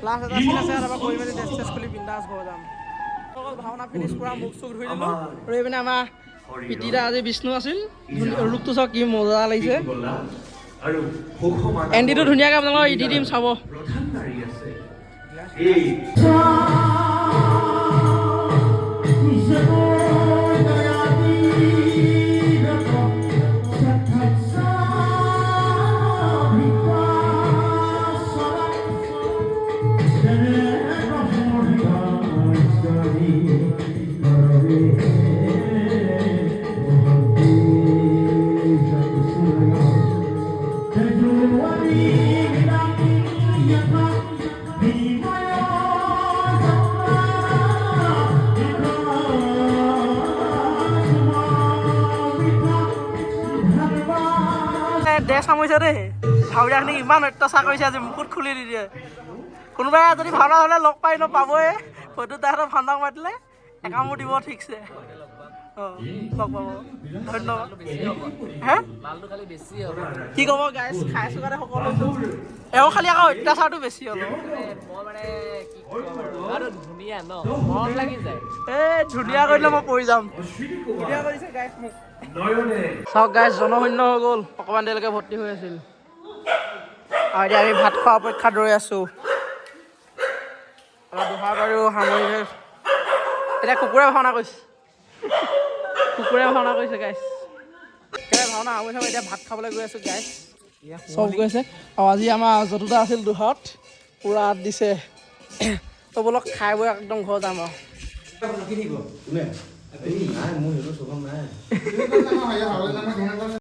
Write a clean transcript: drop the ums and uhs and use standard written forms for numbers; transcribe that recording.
class এটা আছিল আছে তাৰপৰা কৰি মেলি ড্ৰেছ চেছ খুলি বিন্দাছ ঘৰ যাম ভাওনা ফিনিছ পূৰা মুখ চুখ ধুই দিলোঁ আৰু এইপিনে আমাৰ পিতিদা আজি বিষ্ণু আছিল ৰূপটো চাওক কি মজা লাগিছে এণ্ডিটো ধুনীয়াকৈ আপোনালোকক দি দিম চাব ড্ৰেছ সামৰিছে দেই ভাওৰীয়াখিনি ইমান অত্যাচাৰ কৰিছে আজি মুকুট খুলি দি দিয়ে কোনোবাই যদি ভাওনা হ'লে লগ পাই পাবই হয়তো তাহাঁতৰ ভাওনা মাতিলে একামো দিব ঠিকছে অঁ লগ পাব ধন্যবাদ হে কি ক'ব গাইছ খাইছোঁ কাৰণে সকলো এওঁ খালি আকৌ অত্যাচাৰটো বেছি হ'ল এই ধুনীয়া কৰিলে মই পৰি যাম ধুনীয়া কৰিছে গাইছ মোক চাওক গাইছ জনশূন্য হৈ গ'ল অকণমান দেৰিলৈকে ভৰ্তি হৈ আছিল আৰু এতিয়া আমি ভাত খোৱা অপেক্ষাত ৰৈ আছোঁ আমাৰ দুহাৰ বাৰু সামৰি এতিয়া কুকুৰে ভাওনা কৰিছে গাইছ কেনে ভাওনা সামৰি থাকোঁ এতিয়া ভাত খাবলৈ গৈ আছোঁ গাইছ চব গৈ আছে আৰু আজি আমাৰ যতোটা আছিল দুহত পূৰা আত দিছে তো বলক খাই বৈ একদম ঘৰ যাম আৰু নাই মোৰ সেইটো চকম নাই